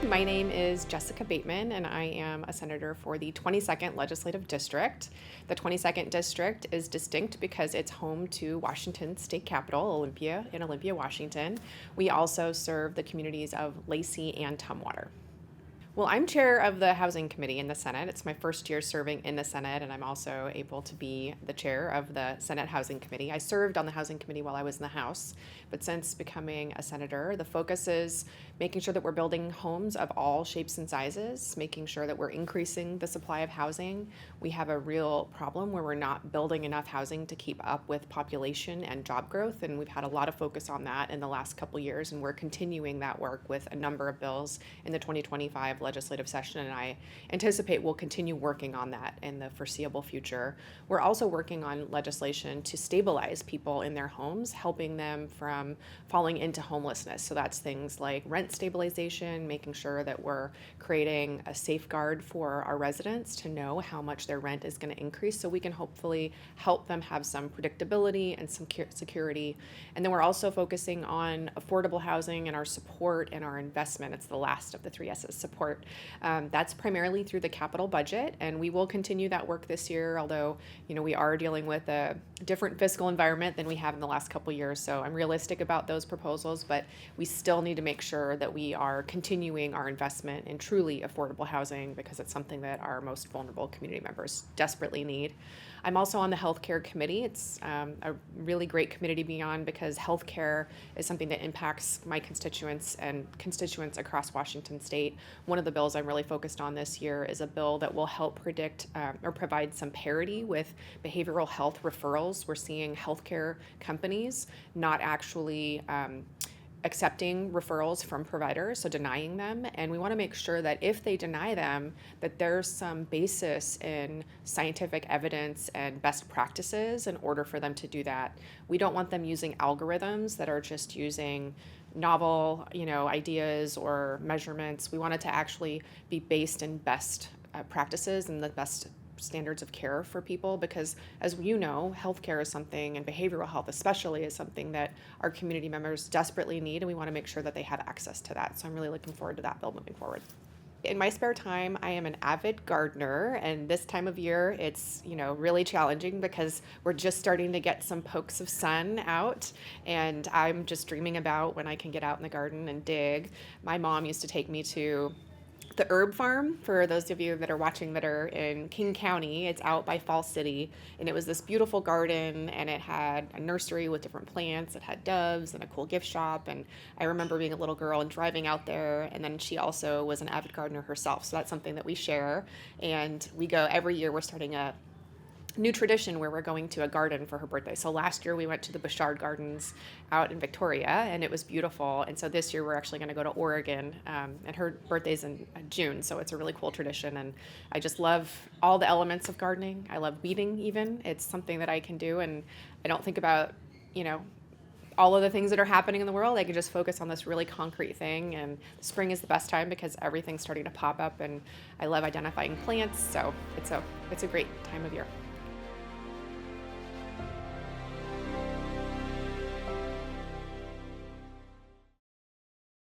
My name is Jessica Bateman, and I am a senator for the 22nd Legislative District. The 22nd District is distinct because it's home to Washington's state capital, Olympia, in Olympia, Washington. We also serve the communities of Lacey and Tumwater. Well, I'm chair of the Housing Committee in the Senate. It's my first year serving in the Senate, and I'm also able to be the chair of the Senate Housing Committee. I served on the Housing Committee while I was in the House, but since becoming a senator, the focus is making sure that we're building homes of all shapes and sizes, making sure that we're increasing the supply of housing. We have a real problem where we're not building enough housing to keep up with population and job growth, and we've had a lot of focus on that in the last couple years, and we're continuing that work with a number of bills in the 2025 legislative session, and I anticipate we'll continue working on that in the foreseeable future. We're also working on legislation to stabilize people in their homes, helping them from falling into homelessness. So that's things like rent stabilization, making sure that we're creating a safeguard for our residents to know how much their rent is going to increase so we can hopefully help them have some predictability and some security. And then we're also focusing on affordable housing and our support and our investment. It's the last of the three S's, support. That's primarily through the capital budget, and we will continue that work this year, although we are dealing with a different fiscal environment than we have in the last couple years. So I'm realistic about those proposals, but we still need to make sure that we are continuing our investment in truly affordable housing because it's something that our most vulnerable community members desperately need. I'm also on the healthcare committee. It's a really great committee to be on because healthcare is something that impacts my constituents and constituents across Washington state. One of the bills I'm really focused on this year is a bill that will help predict or provide some parity with behavioral health referrals. We're seeing healthcare companies not actually accepting referrals from providers, so denying them, and we want to make sure that if they deny them, that there's some basis in scientific evidence and best practices in order for them to do that. We don't want them using algorithms that are just using novel, ideas or measurements. We want it to actually be based in best practices and the best standards of care for people, because as you know, healthcare is something, and behavioral health especially, is something that our community members desperately need, and we want to make sure that they have access to that. So I'm really looking forward to that bill moving forward. In my spare time, I am an avid gardener, and this time of year it's really challenging because we're just starting to get some pokes of sun out, and I'm just dreaming about when I can get out in the garden and dig. My mom used to take me to the herb farm, for those of you that are watching that are in King County. It's out by Fall City, and it was this beautiful garden, and it had a nursery with different plants. It had doves and a cool gift shop, and I remember being a little girl and driving out there, and then she also was an avid gardener herself, so that's something that we share, and we go every year. We're starting a new tradition where we're going to a garden for her birthday. So last year we went to the Bouchard Gardens out in Victoria, and it was beautiful. And so this year we're actually going to go to Oregon, and her birthday's in June, so it's a really cool tradition. And I just love all the elements of gardening. I love weeding even. It's something that I can do, and I don't think about, all of the things that are happening in the world. I can just focus on this really concrete thing, and spring is the best time because everything's starting to pop up, and I love identifying plants, so it's a great time of year.